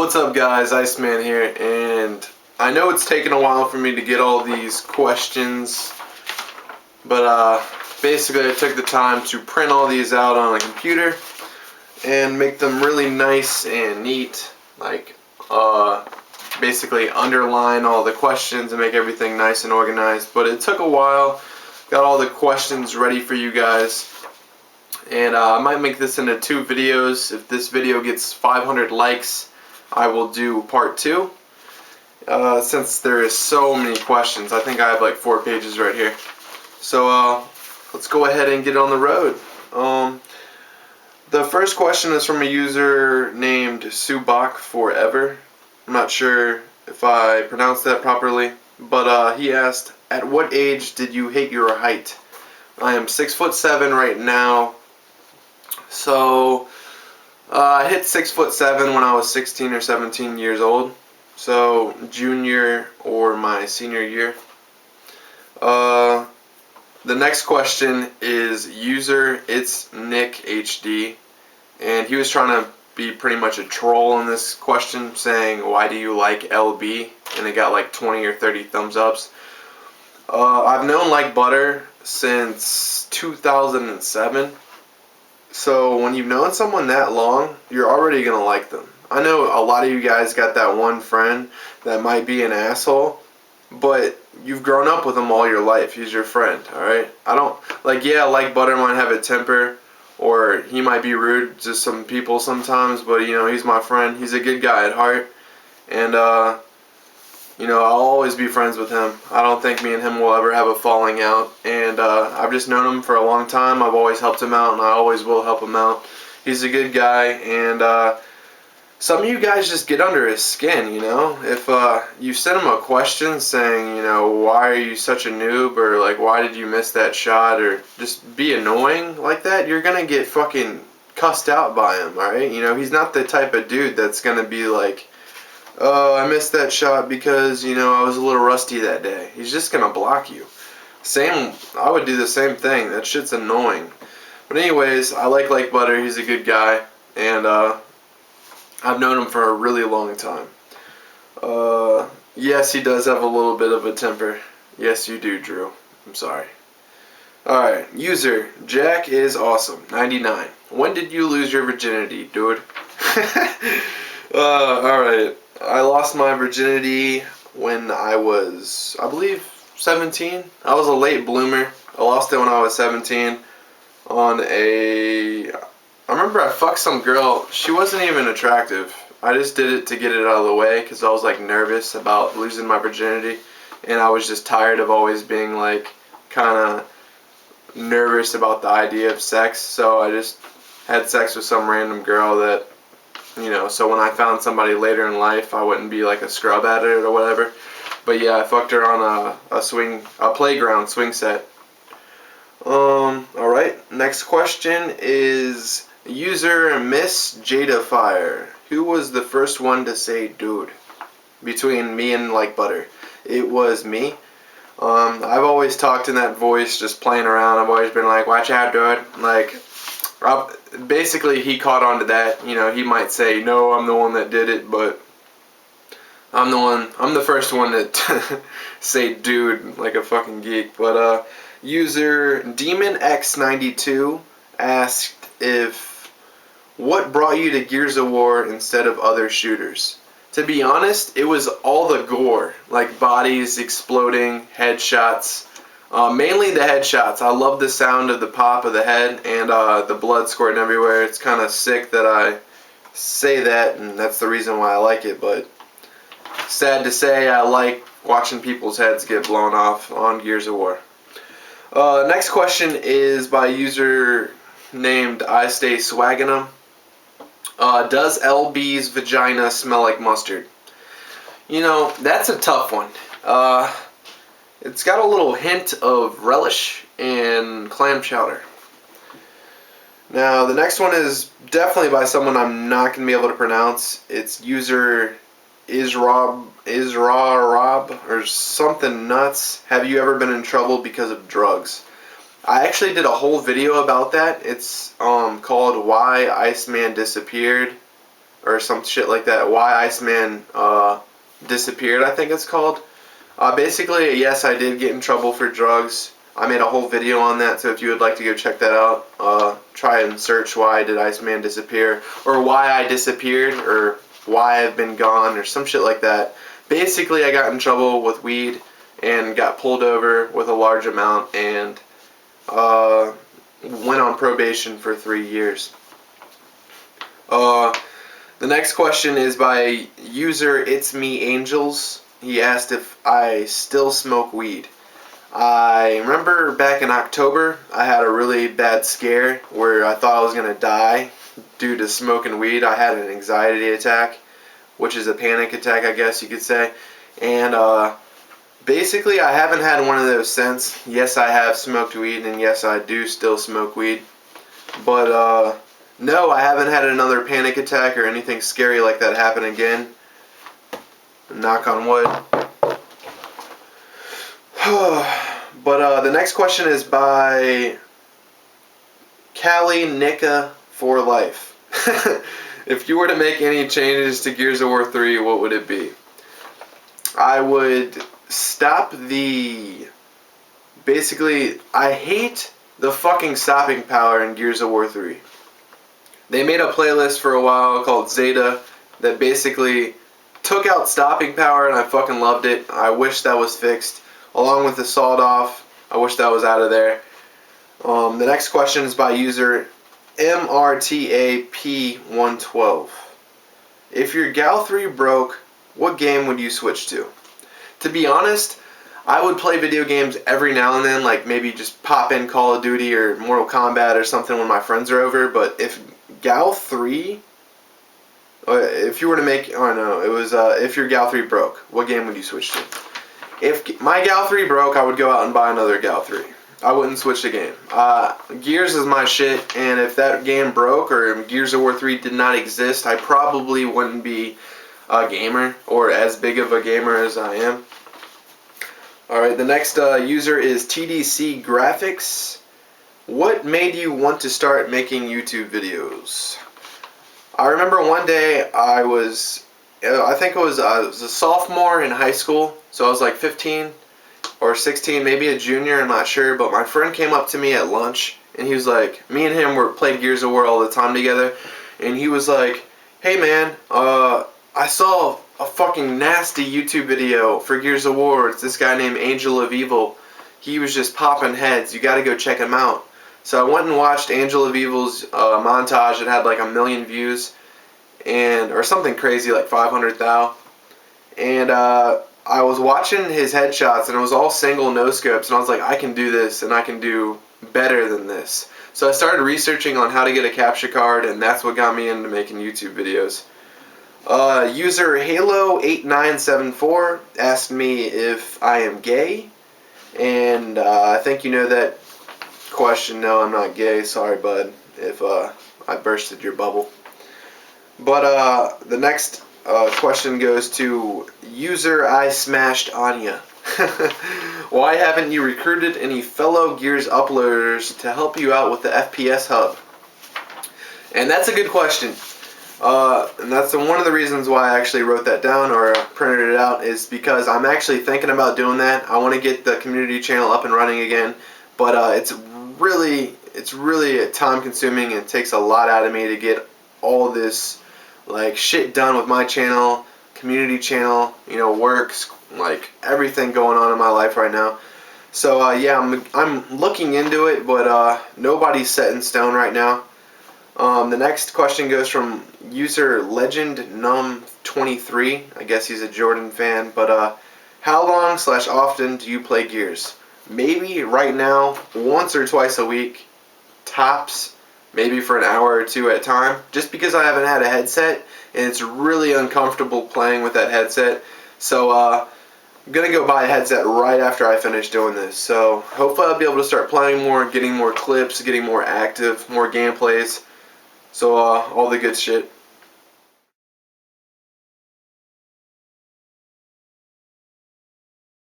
What's up guys, IceMaN here, and I know it's taken a while for me to get all these questions, but basically I took the time to print all these out on a computer and make them really nice and neat, like basically underline all the questions and make everything nice and organized. But it took a while, got all the questions ready for you guys, and I might make this into 2 videos. If this video gets 500 likes, I will do part 2. Since there is so many questions, I think I have like 4 pages right here. So let's go ahead and get on the road. The first question is from a user named Subak Forever. I'm not sure if I pronounced that properly, but he asked, "At what age did you hate your height?" I am 6'7" right now. So I hit 6'7" when I was 16 or 17 years old, so junior or my senior year. The next question is user It's Nick HD, and he was trying to be pretty much a troll in this question, saying, "Why do you like LB?" and it got like 20 or 30 thumbs ups. I've known Like Butter since 2007. So when you've known someone that long, you're already going to like them. I know a lot of you guys got that one friend that might be an asshole, but you've grown up with him all your life. He's your friend, alright? I don't, Like Butter might have a temper, or he might be rude to some people sometimes, but, he's my friend. He's a good guy at heart, and, I'll always be friends with him. I don't think me and him will ever have a falling out. And I've just known him for a long time. I've always helped him out, and I always will help him out. He's a good guy, and some of you guys just get under his skin, If you send him a question saying, why are you such a noob, or like, why did you miss that shot, or just be annoying like that, you're going to get fucking cussed out by him, alright? He's not the type of dude that's going to be like, "Oh, I missed that shot because, I was a little rusty that day." He's just going to block you. I would do the same thing. That shit's annoying. But anyways, I like Butter. He's a good guy. And I've known him for a really long time. Yes, he does have a little bit of a temper. Yes, you do, Drew. I'm sorry. Alright, user, Jack is awesome, 99. When did you lose your virginity, dude? Alright. I lost my virginity when I was, I believe, 17. I was a late bloomer. I lost it when I was 17 I remember I fucked some girl. She wasn't even attractive. I just did it to get it out of the way because I was like nervous about losing my virginity, and I was just tired of always being like kind of nervous about the idea of sex. So I just had sex with some random girl that, so when I found somebody later in life, I wouldn't be like a scrub at it or whatever. But yeah, I fucked her on a playground swing set. Alright, next question is user Miss Jada Fire. Who was the first one to say dude between me and Like Butter? It was me. I've always talked in that voice, just playing around. I've always been like, "Watch out, dude." Like, basically, he caught on to that. He might say, "No, I'm the one that did it," but I'm the first one to say dude like a fucking geek. But user DemonX92 asked what brought you to Gears of War instead of other shooters? To be honest, it was all the gore, like bodies exploding, headshots. Mainly the headshots. I love the sound of the pop of the head and the blood squirting everywhere. It's kind of sick that I say that, and that's the reason why I like it, but sad to say, I like watching people's heads get blown off on Gears of War. Next question is by a user named I Stay Swaggin' 'em. Does LB's vagina smell like mustard? That's a tough one. It's got a little hint of relish and clam chowder. Now, the next one is definitely by someone I'm not going to be able to pronounce. It's user Isra Rob or something nuts. Have you ever been in trouble because of drugs? I actually did a whole video about that. It's called Why IceMaN Disappeared. or some shit like that. Why IceMaN disappeared, I think it's called. Basically, yes, I did get in trouble for drugs. I made a whole video on that, so if you would like to go check that out, try and search why did IceMaN disappear, or why I disappeared, or why I've been gone, or some shit like that. Basically, I got in trouble with weed and got pulled over with a large amount and went on probation for 3 years. The next question is by user It's Me Angels. He asked if I still smoke weed. I remember back in October, I had a really bad scare where I thought I was going to die due to smoking weed. I had an anxiety attack, which is a panic attack, I guess you could say. And basically, I haven't had one of those since. Yes, I have smoked weed, and yes, I do still smoke weed. But no, I haven't had another panic attack or anything scary like that happen again. Knock on wood. But the next question is by Callie Nika for Life. If you were to make any changes to Gears of War 3, what would it be? I would stop the... Basically, I hate the fucking stopping power in Gears of War 3. They made a playlist for a while called Zeta that basically took out stopping power, and I fucking loved it. I wish that was fixed. Along with the sawed off, I wish that was out of there. The next question is by user MRTAP112. If your Gal 3 broke, what game would you switch to? To be honest, I would play video games every now and then, like maybe just pop in Call of Duty or Mortal Kombat or something when my friends are over, but if Gal 3, if you were to make, oh no, it was if your Gal 3 broke, what game would you switch to? If my Gal 3 broke, I would go out and buy another Gal 3. I wouldn't switch the game. Gears is my shit, and if that game broke or Gears of War 3 did not exist, I probably wouldn't be a gamer, or as big of a gamer as I am. Alright, the next user is TDC Graphics. What made you want to start making YouTube videos? I remember one day I think I was a sophomore in high school, so I was like 15 or 16, maybe a junior, I'm not sure, but my friend came up to me at lunch, and he was like, me and him played Gears of War all the time together, and he was like, hey man, I saw a fucking nasty YouTube video for Gears of War. It's this guy named Angel of Evil. He was just popping heads. You gotta go check him out. So I went and watched Angel of Evil's montage. It had like 1 million views, or something crazy like 500,000. And I was watching his headshots, and it was all single no scopes, and I was like, I can do this, and I can do better than this. So I started researching on how to get a capture card, and that's what got me into making YouTube videos. User Halo8974 asked me if I am gay, and I think you know that question. No, I'm not gay. Sorry, bud, if I bursted your bubble. But the next question goes to user I Smashed Anya. Why haven't you recruited any fellow Gears uploaders to help you out with the FPS hub? And that's a good question. And that's one of the reasons why I actually wrote that down or printed it out, is because I'm actually thinking about doing that. I want to get the community channel up and running again, but it's really time consuming, and it takes a lot out of me to get all this like shit done with my channel, community channel, works, like everything going on in my life right now. So yeah, I'm looking into it, but nobody's set in stone right now. The next question goes from user LegendNum23. I guess he's a Jordan fan, but how long / often do you play Gears? Maybe right now once or twice a week, tops. Maybe for an hour or two at a time, just because I haven't had a headset, and it's really uncomfortable playing with that headset. So I'm gonna go buy a headset right after I finish doing this. So hopefully I'll be able to start playing more, getting more clips, getting more active, more gameplays. So all the good shit.